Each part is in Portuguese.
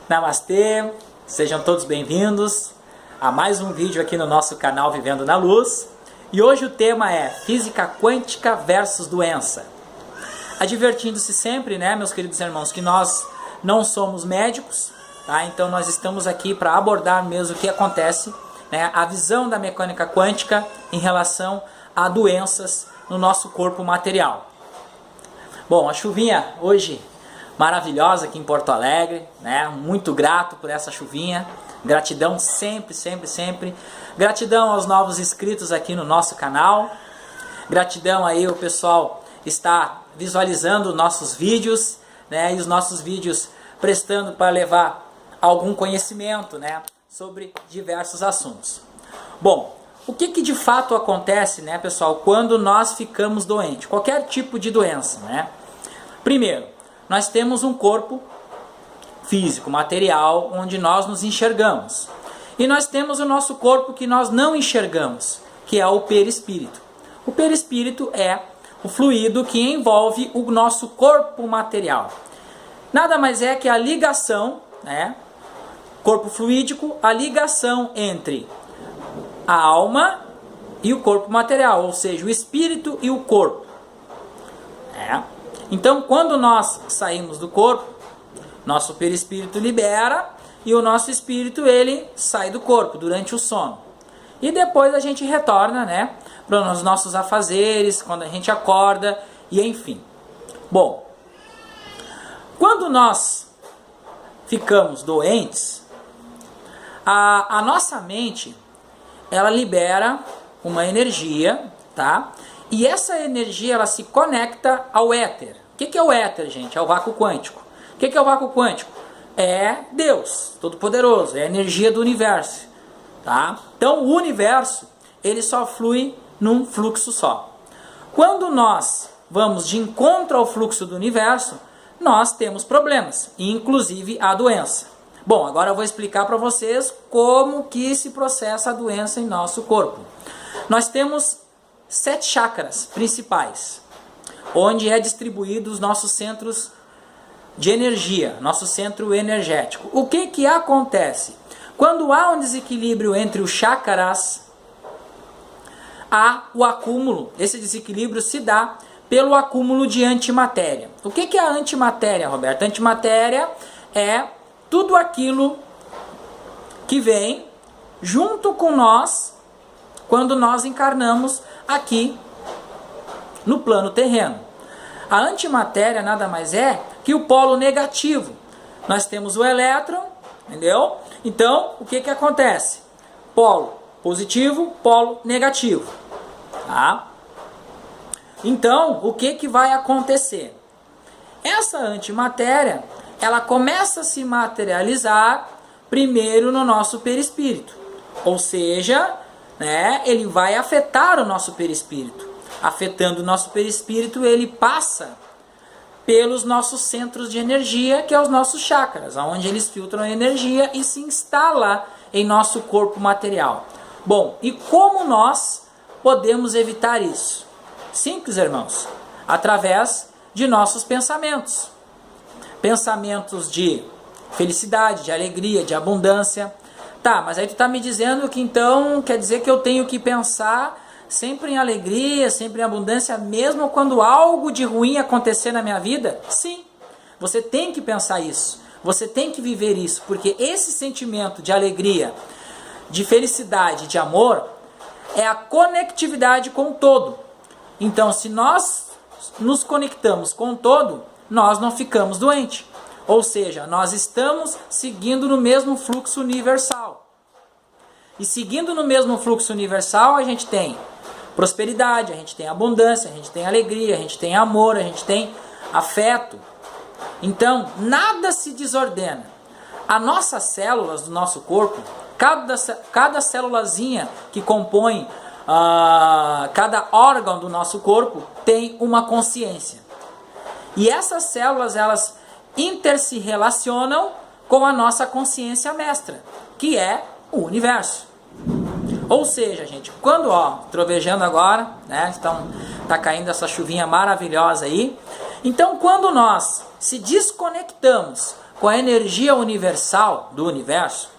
Namastê, sejam todos bem-vindos a mais um vídeo aqui no nosso canal Vivendo na Luz. E hoje o tema é Física Quântica versus Doença. Advertindo-se sempre, né, meus queridos irmãos, que nós não somos médicos, tá? Então nós estamos aqui para abordar mesmo o que acontece, né, a visão da mecânica quântica em relação a doenças no nosso corpo material. Bom, a chuvinha hoje maravilhosa aqui em Porto Alegre, né? Muito grato por essa chuvinha. Gratidão sempre, sempre, sempre. Gratidão aos novos inscritos aqui no nosso canal. Gratidão aí o pessoal está visualizando nossos vídeos, né? E os nossos vídeos prestando para levar algum conhecimento, né, sobre diversos assuntos. Bom, o que de fato acontece, né, pessoal, quando nós ficamos doentes? Qualquer tipo de doença, né? Primeiro, nós temos um corpo físico, material, onde nós nos enxergamos. E nós temos o nosso corpo que nós não enxergamos, que é o perispírito. O perispírito é o fluido que envolve o nosso corpo material. Nada mais é que a ligação, né? Corpo fluídico, a ligação entre a alma e o corpo material, ou seja, o espírito e o corpo. Então, quando nós saímos do corpo, nosso perispírito libera e o nosso espírito ele sai do corpo durante o sono. E depois a gente retorna, né, para os nossos afazeres, quando a gente acorda e enfim. Bom, quando nós ficamos doentes, a nossa mente ela libera uma energia, tá? E essa energia ela se conecta ao éter. O que é o éter, gente? É o vácuo quântico. O que é o vácuo quântico? É Deus, Todo-Poderoso, é a energia do universo, tá? Então o universo ele só flui num fluxo só. Quando nós vamos de encontro ao fluxo do universo, nós temos problemas, inclusive a doença. Bom, agora eu vou explicar para vocês como que se processa a doença em nosso corpo. Nós temos 7 chakras principais, onde é distribuído os nossos centros de energia, nosso centro energético. O que acontece? Quando há um desequilíbrio entre os chakras, há o acúmulo. Esse desequilíbrio se dá pelo acúmulo de antimatéria. O que é a antimatéria, Roberto? A antimatéria é tudo aquilo que vem junto com nós quando nós encarnamos aqui no plano terreno. A antimatéria nada mais é que o polo negativo. Nós temos o elétron, entendeu? Então, o que acontece? Polo positivo, polo negativo. Tá? Então, o que vai acontecer? Essa antimatéria, ela começa a se materializar primeiro no nosso perispírito. Ou seja, né, ele vai afetar o nosso perispírito. Afetando o nosso perispírito, ele passa pelos nossos centros de energia, que é os nossos chakras, onde eles filtram a energia e se instala em nosso corpo material. Bom, e como nós podemos evitar isso? Simples, irmãos, através de nossos pensamentos. Pensamentos de felicidade, de alegria, de abundância. Tá, mas aí tu tá me dizendo que então quer dizer que eu tenho que pensar sempre em alegria, sempre em abundância, mesmo quando algo de ruim acontecer na minha vida? Sim, você tem que pensar isso, você tem que viver isso, porque esse sentimento de alegria, de felicidade, de amor, é a conectividade com o todo. Então, se nós nos conectamos com o todo, nós não ficamos doentes. Ou seja, nós estamos seguindo no mesmo fluxo universal. E seguindo no mesmo fluxo universal, a gente tem prosperidade, a gente tem abundância, a gente tem alegria, a gente tem amor, a gente tem afeto. Então, nada se desordena. As nossas células do nosso corpo, cada célulazinha que compõe cada órgão do nosso corpo tem uma consciência. E essas células, elas se relacionam com a nossa consciência mestra, que é o universo. Ou seja, gente, quando, trovejando agora, né, tá caindo essa chuvinha maravilhosa aí. Então, quando nós se desconectamos com a energia universal do universo,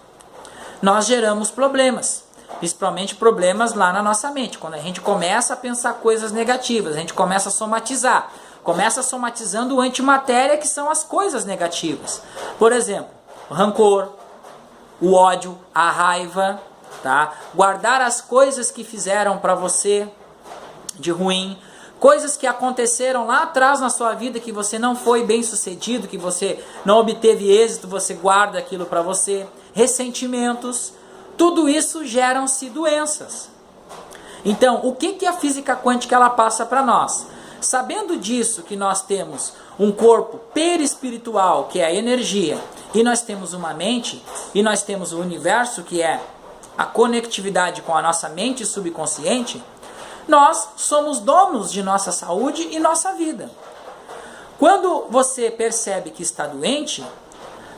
nós geramos problemas. Principalmente problemas lá na nossa mente. Quando a gente começa a pensar coisas negativas, a gente começa a somatizar. Começa somatizando o antimatéria, que são as coisas negativas. Por exemplo, o rancor, o ódio, a raiva, tá? Guardar as coisas que fizeram para você de ruim, coisas que aconteceram lá atrás na sua vida que você não foi bem sucedido, que você não obteve êxito, você guarda aquilo para você, ressentimentos, tudo isso geram-se doenças. Então, o que a física quântica ela passa para nós? Sabendo disso, que nós temos um corpo perispiritual, que é a energia, e nós temos uma mente, e nós temos o universo, que é a conectividade com a nossa mente subconsciente, nós somos donos de nossa saúde e nossa vida. Quando você percebe que está doente,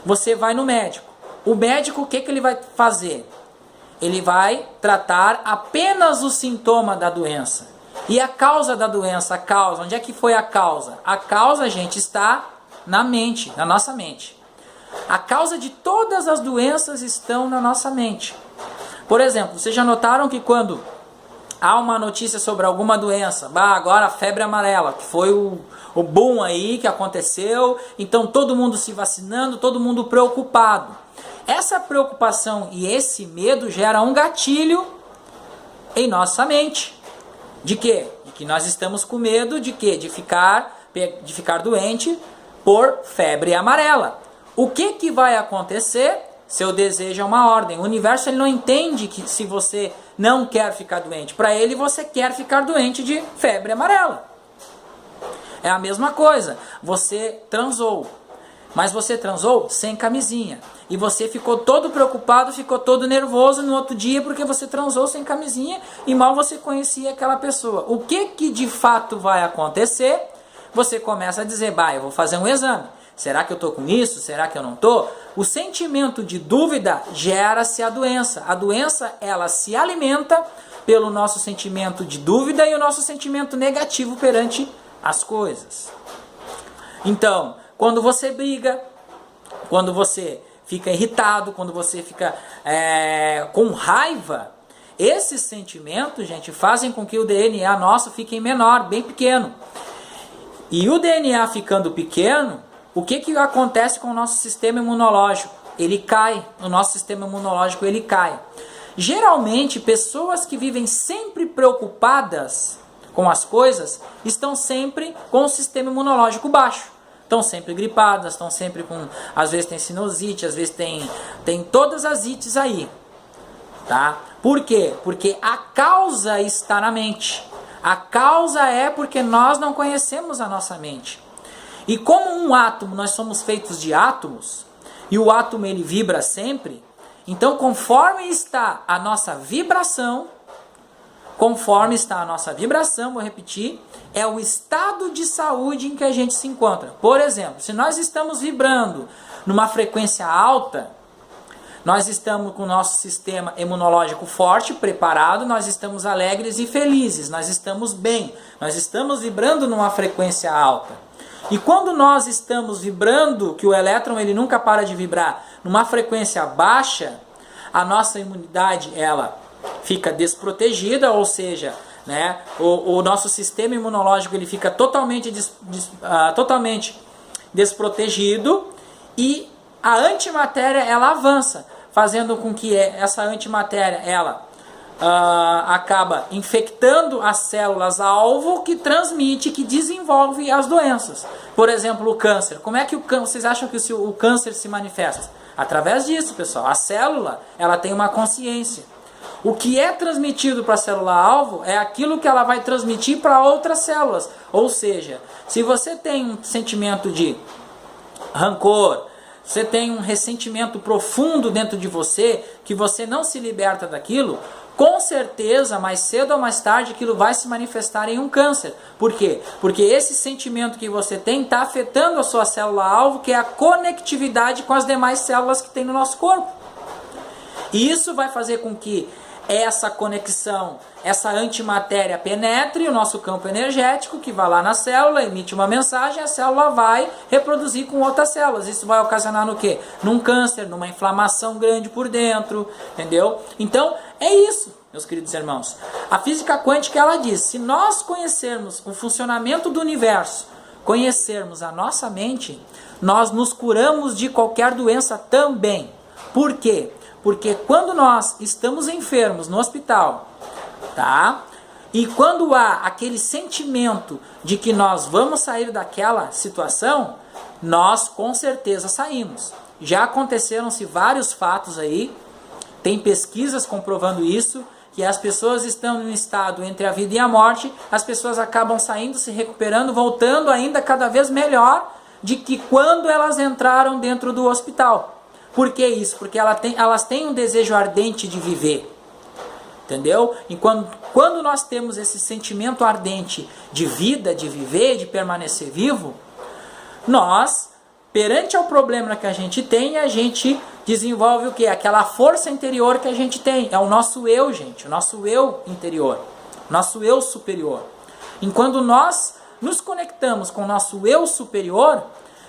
você vai no médico. O médico, o que ele vai fazer? Ele vai tratar apenas o sintoma da doença. E a causa da doença, a causa, onde é que foi a causa? A causa, gente, está na mente, na nossa mente. A causa de todas as doenças estão na nossa mente. Por exemplo, vocês já notaram que quando há uma notícia sobre alguma doença, agora a febre amarela, que foi o boom aí que aconteceu, então todo mundo se vacinando, todo mundo preocupado. Essa preocupação e esse medo gera um gatilho em nossa mente. De quê? De que nós estamos com medo de quê? De ficar doente por febre amarela. O que vai acontecer? Seu desejo é uma ordem. O universo ele não entende que se você não quer ficar doente. Para ele você quer ficar doente de febre amarela. É a mesma coisa. Você transou. Mas você transou sem camisinha. E você ficou todo preocupado, ficou todo nervoso no outro dia porque você transou sem camisinha e mal você conhecia aquela pessoa. O que de fato vai acontecer? Você começa a dizer, eu vou fazer um exame. Será que eu estou com isso? Será que eu não estou? O sentimento de dúvida gera-se a doença. A doença, ela se alimenta pelo nosso sentimento de dúvida e o nosso sentimento negativo perante as coisas. Então, quando você briga, quando você fica irritado, quando você fica com raiva, esses sentimentos, gente, fazem com que o DNA nosso fique menor, bem pequeno. E o DNA ficando pequeno, o que acontece com o nosso sistema imunológico? Ele cai, o nosso sistema imunológico ele cai. Geralmente, pessoas que vivem sempre preocupadas com as coisas, estão sempre com o sistema imunológico baixo. Estão sempre gripadas, estão sempre com... Às vezes tem sinusite, às vezes tem todas as ites aí. Tá? Por quê? Porque a causa está na mente. A causa é porque nós não conhecemos a nossa mente. E como um átomo, nós somos feitos de átomos, e o átomo ele vibra sempre, então conforme está a nossa vibração, vou repetir, é o estado de saúde em que a gente se encontra. Por exemplo, se nós estamos vibrando numa frequência alta, nós estamos com o nosso sistema imunológico forte, preparado, nós estamos alegres e felizes, nós estamos bem, nós estamos vibrando numa frequência alta. E quando nós estamos vibrando, que o elétron ele nunca para de vibrar, numa frequência baixa, a nossa imunidade ela fica desprotegida, ou seja, né, o nosso sistema imunológico ele fica totalmente desprotegido e a antimatéria ela avança, fazendo com que essa antimatéria ela acaba infectando as células alvo que transmite, que desenvolve as doenças. Por exemplo, o câncer. Como é que vocês acham que o câncer se manifesta? Através disso, pessoal. A célula ela tem uma consciência. O que é transmitido para a célula-alvo é aquilo que ela vai transmitir para outras células. Ou seja, se você tem um sentimento de rancor, você tem um ressentimento profundo dentro de você, que você não se liberta daquilo, com certeza, mais cedo ou mais tarde, aquilo vai se manifestar em um câncer. Por quê? Porque esse sentimento que você tem está afetando a sua célula-alvo, que é a conectividade com as demais células que tem no nosso corpo. E isso vai fazer com que essa conexão, essa antimatéria penetre o nosso campo energético, que vai lá na célula, emite uma mensagem, a célula vai reproduzir com outras células. Isso vai ocasionar no quê? Num câncer, numa inflamação grande por dentro, entendeu? Então, é isso, meus queridos irmãos. A física quântica, ela diz, se nós conhecermos o funcionamento do universo, conhecermos a nossa mente, nós nos curamos de qualquer doença também. Por quê? Porque quando nós estamos enfermos no hospital, tá? E quando há aquele sentimento de que nós vamos sair daquela situação, nós com certeza saímos. Já aconteceram-se vários fatos aí, tem pesquisas comprovando isso, que as pessoas estão em um estado entre a vida e a morte, as pessoas acabam saindo, se recuperando, voltando ainda cada vez melhor de que quando elas entraram dentro do hospital. Por que isso? Porque elas têm um desejo ardente de viver. Entendeu? E quando nós temos esse sentimento ardente de vida, de viver, de permanecer vivo, nós, perante ao problema que a gente desenvolve o quê? Aquela força interior que a gente tem. É o nosso eu, gente. O nosso eu interior. Nosso eu superior. Enquanto nós nos conectamos com o nosso eu superior,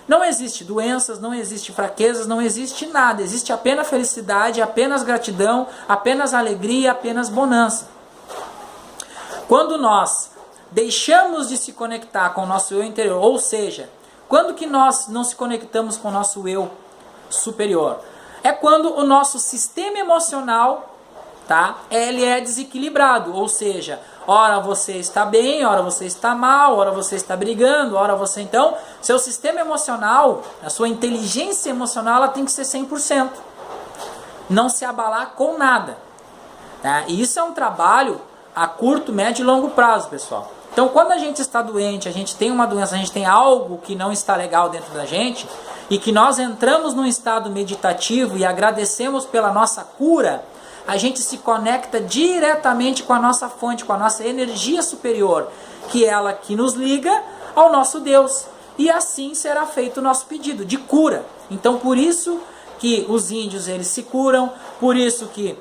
não existe doenças, não existe fraquezas, não existe nada. Existe apenas felicidade, apenas gratidão, apenas alegria, apenas bonança. Quando nós deixamos de se conectar com o nosso eu interior, ou seja, quando que nós não se conectamos com o nosso eu superior? É quando o nosso sistema emocional, tá? Ele é desequilibrado, ou seja, ora você está bem, ora você está mal, ora você está brigando, ora você... Então, seu sistema emocional, a sua inteligência emocional, ela tem que ser 100%. Não se abalar com nada. Tá? E isso é um trabalho a curto, médio e longo prazo, pessoal. Então, quando a gente está doente, a gente tem uma doença, a gente tem algo que não está legal dentro da gente, e que nós entramos num estado meditativo e agradecemos pela nossa cura, a gente se conecta diretamente com a nossa fonte, com a nossa energia superior, que é ela que nos liga ao nosso Deus. E assim será feito o nosso pedido de cura. Então, por isso que os índios eles se curam, por isso que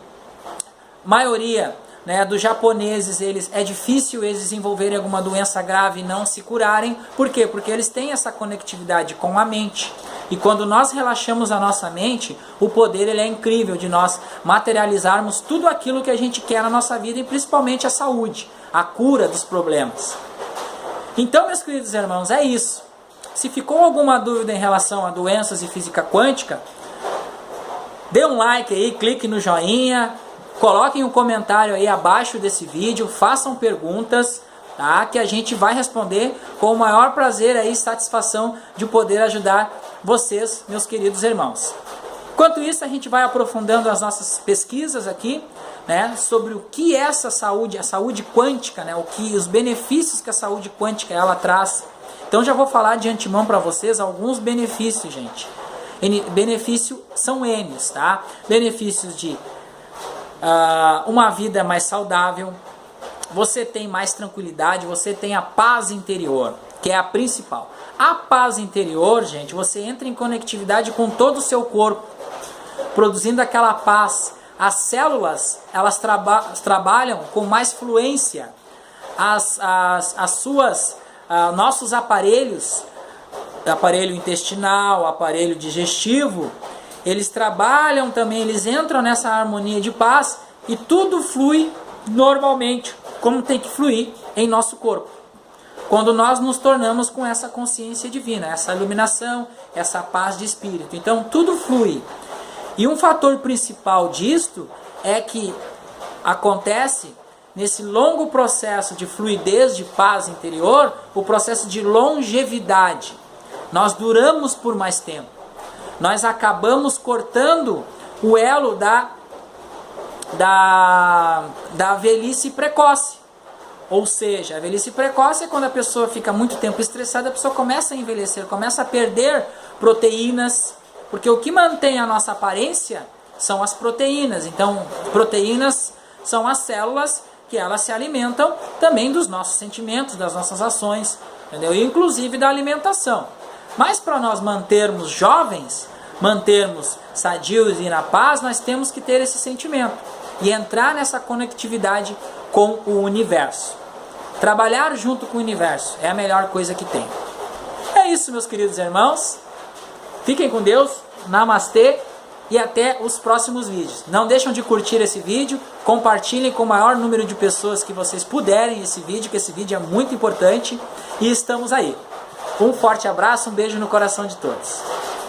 a maioria, né, dos japoneses, é difícil eles desenvolverem alguma doença grave e não se curarem. Por quê? Porque eles têm essa conectividade com a mente. E quando nós relaxamos a nossa mente, o poder ele é incrível de nós materializarmos tudo aquilo que a gente quer na nossa vida, e principalmente a saúde, a cura dos problemas. Então, meus queridos irmãos, é isso. Se ficou alguma dúvida em relação a doenças e física quântica, dê um like aí, clique no joinha, coloquem um comentário aí abaixo desse vídeo, façam perguntas, tá? Que a gente vai responder com o maior prazer aí, satisfação de poder ajudar vocês, meus queridos irmãos. Enquanto isso, a gente vai aprofundando as nossas pesquisas aqui, né, sobre o que é essa saúde, a saúde quântica, né, os benefícios que a saúde quântica ela traz. Então já vou falar de antemão para vocês alguns benefícios, gente. Benefícios são N's, tá? Benefícios de uma vida mais saudável, você tem mais tranquilidade, você tem a paz interior, que é a principal. A paz interior, gente, você entra em conectividade com todo o seu corpo, produzindo aquela paz. As células, elas trabalham com mais fluência. Nossos aparelhos, aparelho intestinal, aparelho digestivo, eles trabalham também, eles entram nessa harmonia de paz e tudo flui normalmente, como tem que fluir em nosso corpo. Quando nós nos tornamos com essa consciência divina, essa iluminação, essa paz de espírito. Então tudo flui. E um fator principal disto é que acontece nesse longo processo de fluidez, de paz interior, o processo de longevidade. Nós duramos por mais tempo. Nós acabamos cortando o elo da velhice precoce. Ou seja, a velhice precoce é quando a pessoa fica muito tempo estressada, a pessoa começa a envelhecer, começa a perder proteínas, porque o que mantém a nossa aparência são as proteínas. Então, proteínas são as células que elas se alimentam também dos nossos sentimentos, das nossas ações, entendeu? E inclusive da alimentação. Mas para nós mantermos jovens, mantermos sadios e na paz, nós temos que ter esse sentimento. e entrar nessa conectividade com o universo. Trabalhar junto com o universo é a melhor coisa que tem. É isso, meus queridos irmãos. Fiquem com Deus. Namastê. E até os próximos vídeos. Não deixem de curtir esse vídeo. Compartilhem com o maior número de pessoas que vocês puderem esse vídeo, que esse vídeo é muito importante. E estamos aí. Um forte abraço, um beijo no coração de todos.